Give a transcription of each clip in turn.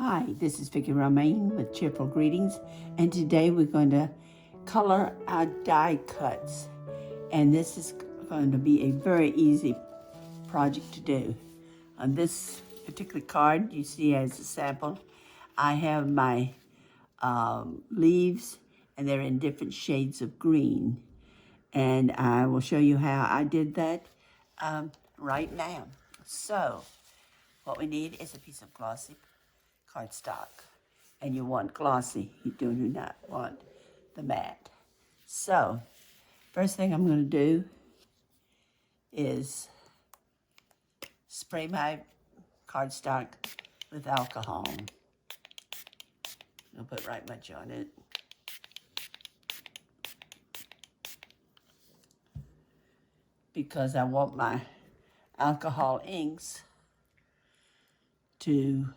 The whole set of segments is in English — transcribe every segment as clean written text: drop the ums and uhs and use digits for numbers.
Hi, this is Vicki Romaine with Cheerful Greetings, and today we're going to color our die cuts. And this is going to be a very easy project to do. On this particular card, you see as a sample, I have my leaves, and they're in different shades of green. And I will show you how I did that right now. So, what we need is a piece of glossy cardstock. And you want glossy, you do not want the matte. So, first thing I'm going to do is spray my cardstock with alcohol. I'll put right much on it. Because I want my alcohol inks to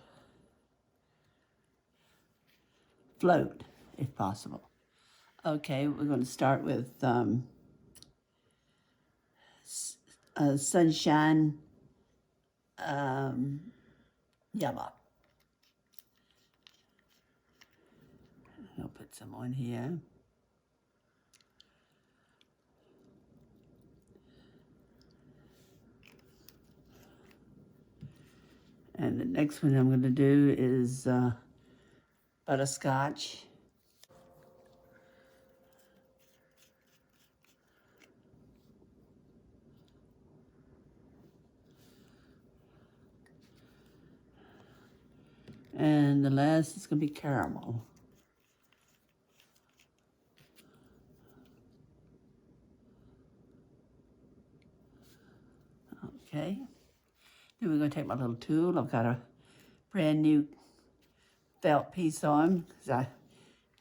float, if possible. Okay, we're going to start with sunshine yellow. I'll put some on here. And the next one I'm going to do is Butterscotch. And the last is going to be Caramel. Okay. Then we're going to take my little tool. I've got a brand new felt piece on because I'm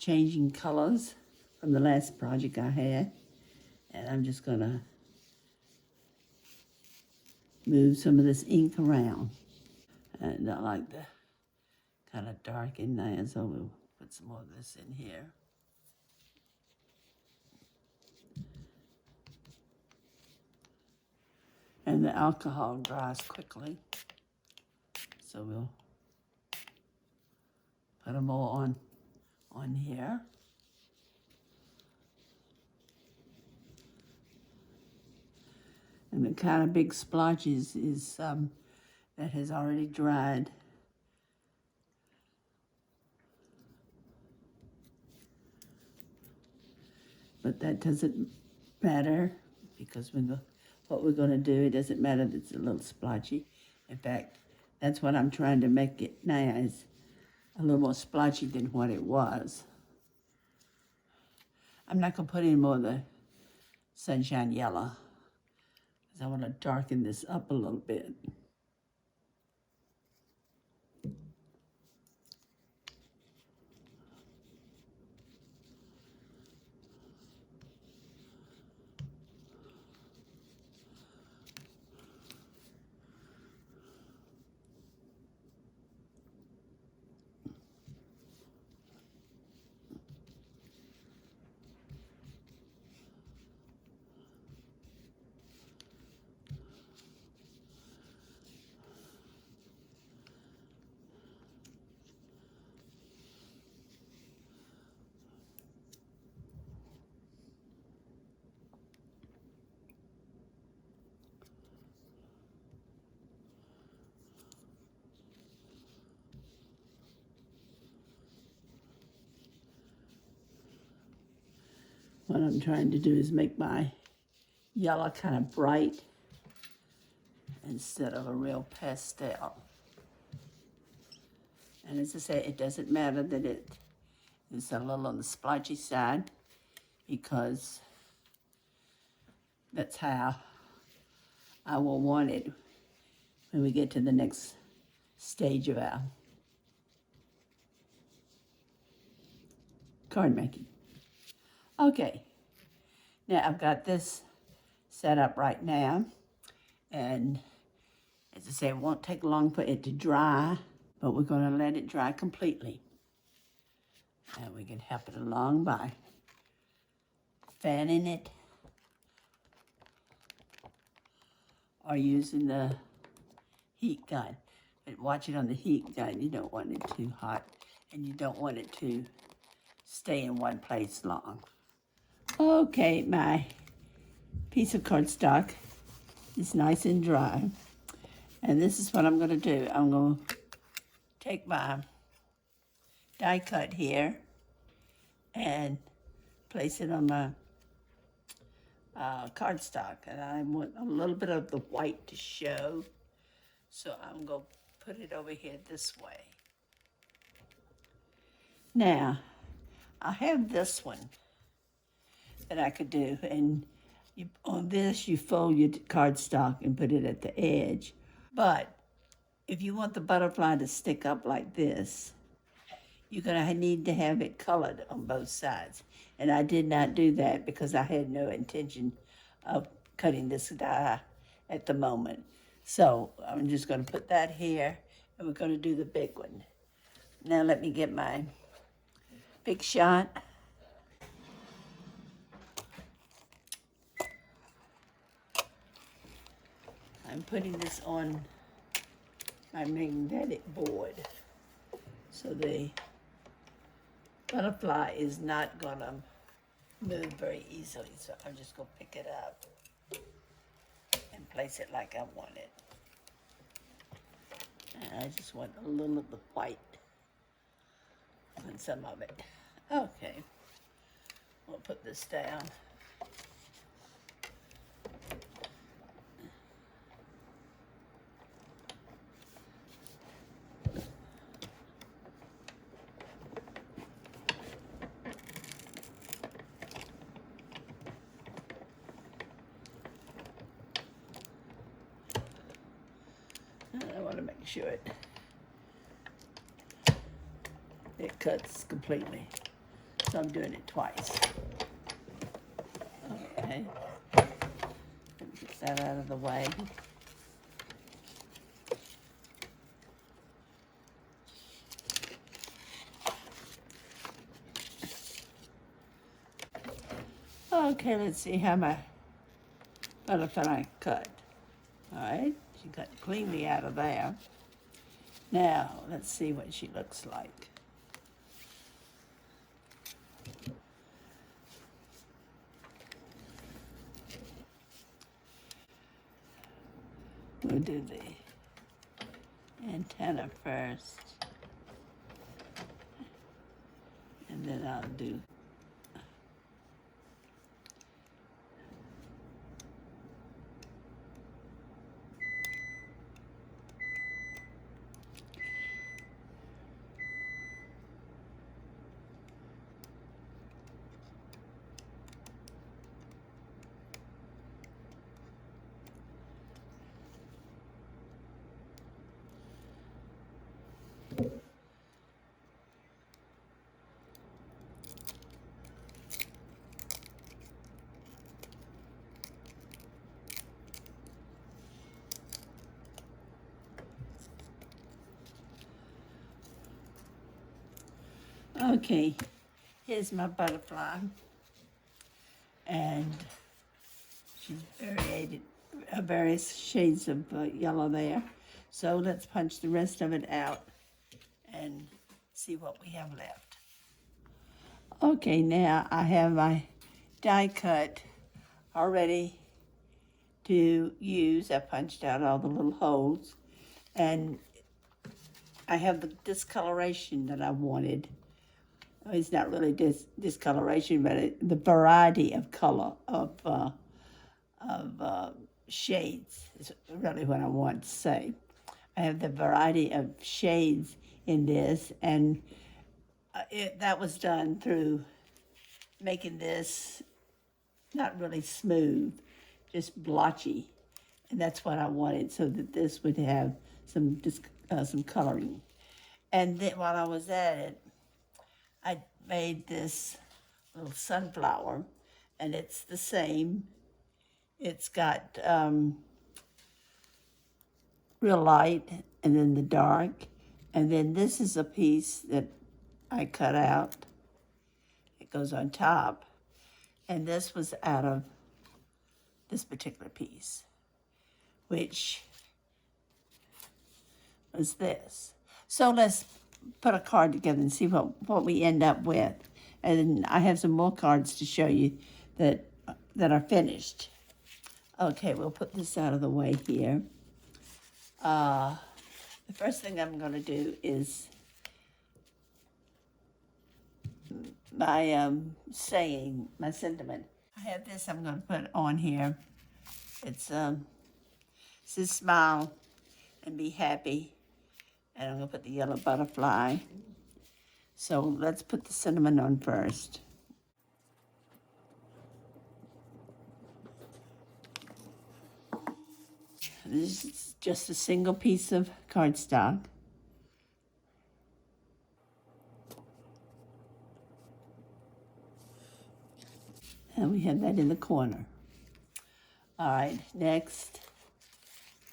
changing colors from the last project I had. And I'm just going to move some of this ink around. And I like the kind of dark in there, so we'll put some more of this in here. And the alcohol dries quickly, so we'll put them all on here. And the kind of big splotches is that has already dried. But that doesn't matter because what we're going to do, it doesn't matter that it's a little splotchy. In fact, that's what I'm trying to make it now, is a little more splotchy than what it was. I'm not going to put any more of the sunshine yellow because I want to darken this up a little bit. What I'm trying to do is make my yellow kind of bright instead of a real pastel. And as I say, it doesn't matter that it is a little on the splotchy side because that's how I will want it when we get to the next stage of our card making. Okay, now I've got this set up right now, and as I say, it won't take long for it to dry, but we're going to let it dry completely. And we can help it along by fanning it or using the heat gun. But watch it on the heat gun. You don't want it too hot, and you don't want it to stay in one place long. Okay, my piece of cardstock is nice and dry. And this is what I'm going to do. I'm going to take my die cut here and place it on my cardstock. And I want a little bit of the white to show. So I'm going to put it over here this way. Now, I have this one that I could do. And on this, you fold your cardstock and put it at the edge. But if you want the butterfly to stick up like this, you're going to need to have it colored on both sides. And I did not do that because I had no intention of cutting this die at the moment. So I'm just going to put that here, and we're going to do the big one. Now let me get my big shot. I'm putting this on my magnetic board, so the butterfly is not gonna move very easily. So I'm just gonna pick it up and place it like I want it. And I just want a little of the white on some of it. Okay, we'll put this down. I want to make sure it cuts completely. So I'm doing it twice. Okay. Get that out of the way. Okay, let's see how my butterfly cut. All right, she got cleanly out of there. Now, let's see what she looks like. We'll do the antenna first. And then I'll do okay, here's my butterfly, and she's various shades of yellow there. So let's punch the rest of it out and see what we have left. Okay, now I have my die cut all ready to use. I punched out all the little holes, and I have the discoloration that I wanted. It's not really discoloration, but the variety of color of shades is really what I want to say. I have the variety of shades in this, and that was done through making this not really smooth, just blotchy, and that's what I wanted, so that this would have some coloring. And then while I was at it, I made this little sunflower, and it's the same. It's got real light, and then the dark, and then this is a piece that I cut out. It goes on top, and this was out of this particular piece, which is this. So let's put a card together and see what we end up with. And I have some more cards to show you that are finished. Okay, we'll put this out of the way here. The first thing I'm going to do is my saying, my sentiment. I have this I'm going to put on here. It says smile and be happy. And I'm going to put the yellow butterfly. So let's put the cinnamon on first. This is just a single piece of cardstock. And we have that in the corner. All right, next,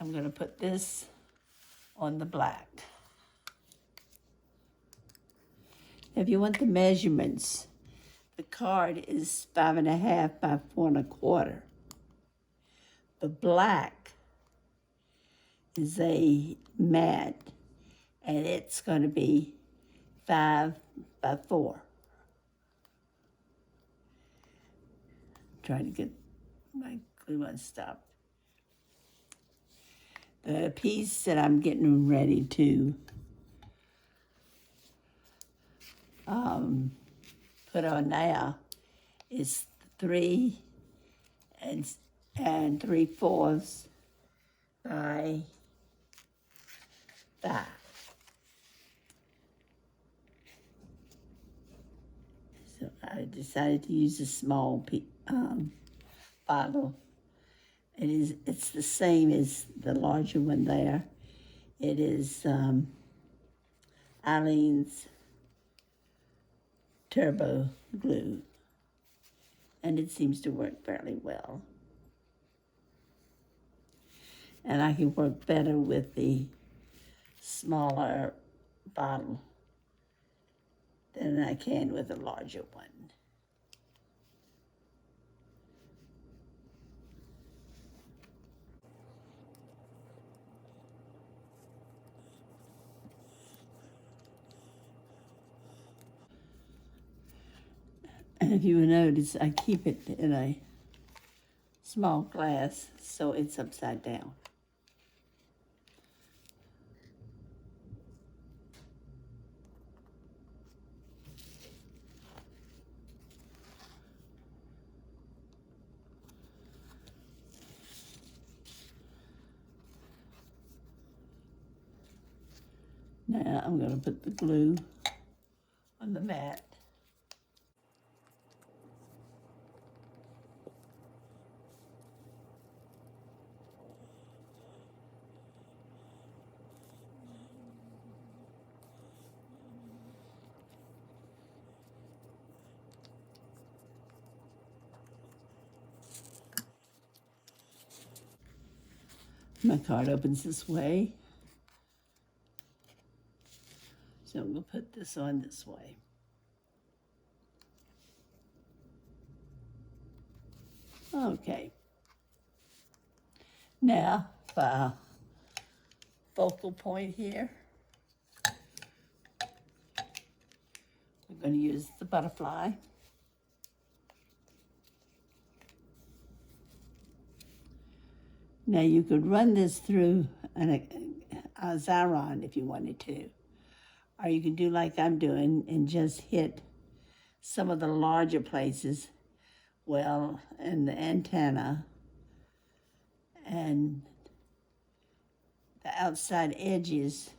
I'm going to put this on the black. If you want the measurements, the card is 5.5 by 4.25. The black is a matte, and it's going to be 5 by 4. Trying to get my glue unstopped. The piece that I'm getting ready to put on now is 3 3/4 by 5. So I decided to use a small bottle. It's the same as the larger one there. It is Eileen's Turbo Glue, and it seems to work fairly well. And I can work better with the smaller bottle than I can with a larger one. And if you notice, I keep it in a small glass so it's upside down. Now I'm going to put the glue on the mat. My card opens this way. So I'm going to put this on this way. Okay. Now, for our focal point here, we're going to use the butterfly. Now you could run this through a Xyron if you wanted to. Or you can do like I'm doing and just hit some of the larger places, well, and the antenna and the outside edges,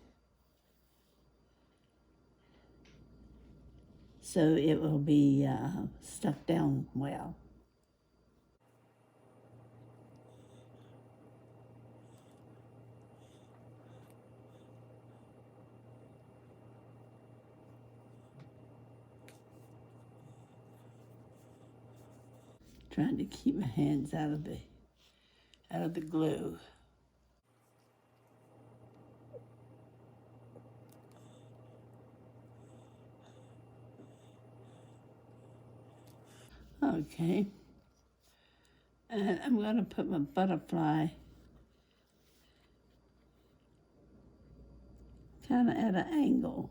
so it will be stuck down well. Trying to keep my hands out of the glue. Okay. And I'm going to put my butterfly kind of at an angle.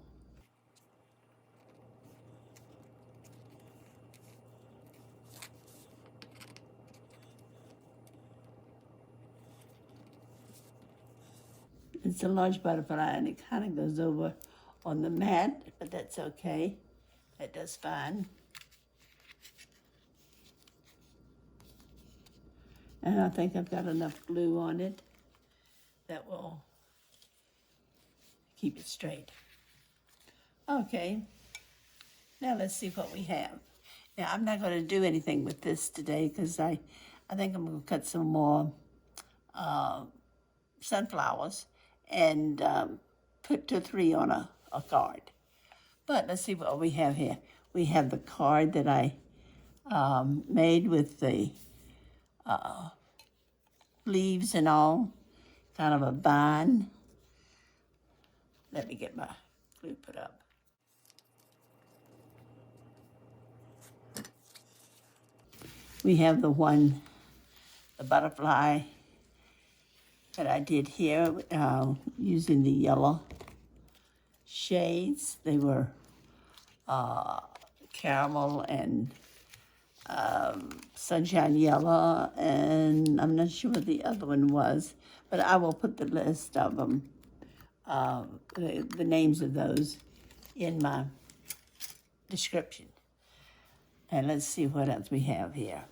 It's a large butterfly and it kind of goes over on the mat, but that's okay. That does fine. And I think I've got enough glue on it that will keep it straight. Okay, now let's see what we have. Now I'm not going to do anything with this today because I think I'm going to cut some more sunflowers and put 2 or 3 on a card. But let's see what we have here. We have the card that I made with the leaves and all, kind of a vine. Let me get my glue put up. We have the butterfly that I did here using the yellow shades. They were caramel and sunshine yellow, and I'm not sure what the other one was, but I will put the list of them, the names of those, in my description. And let's see what else we have here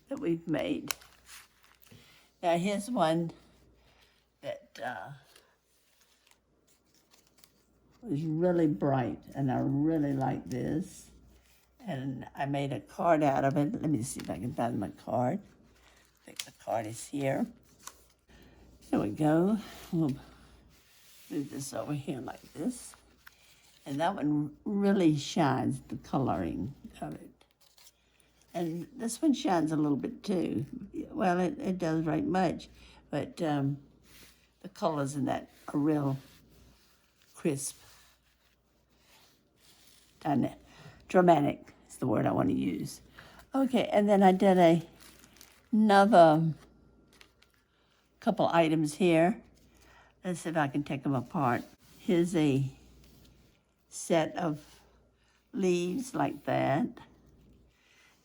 that we've made. Now here's one that was really bright, and I really like this. And I made a card out of it. Let me see if I can find my card. I think the card is here. There we go. We'll move this over here like this. And that one really shines, the coloring of it. And this one shines a little bit too. Well, it does right much, but the colors in that are real crisp. Dramatic is the word I want to use. Okay, and then I did another couple items here. Let's see if I can take them apart. Here's a set of leaves like that.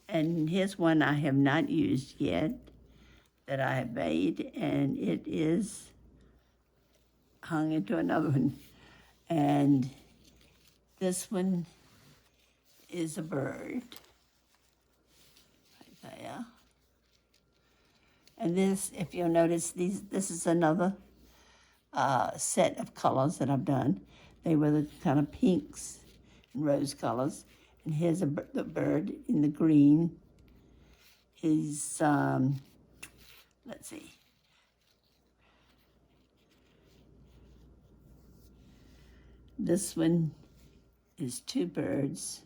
And here's one I have not used yet that I have made, and it is hung into another one. And this one is a bird right there. And this, if you'll notice, this is another set of colors that I've done. They were the kind of pinks and rose colors. And here's the bird in the green. Is, let's see. This one is 2 birds.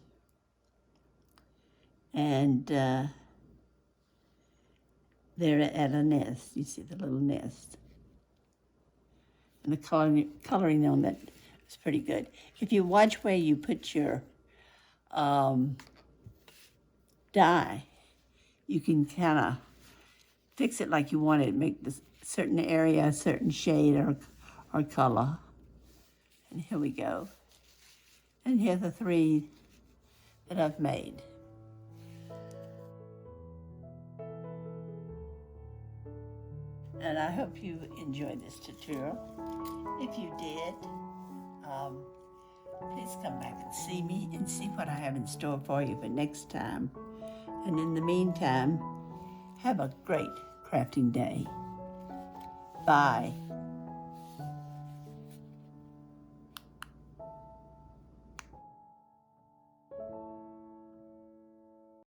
And they're at a nest. You see the little nest. And the coloring on that is pretty good. If you watch where you put your dye, you can kind of fix it like you want it, make this certain area a certain shade or color. And here we go. And here are the 3 that I've made. And I hope you enjoyed this tutorial. If you did, please come back and see me and see what I have in store for you for next time. And in the meantime, have a great crafting day. Bye.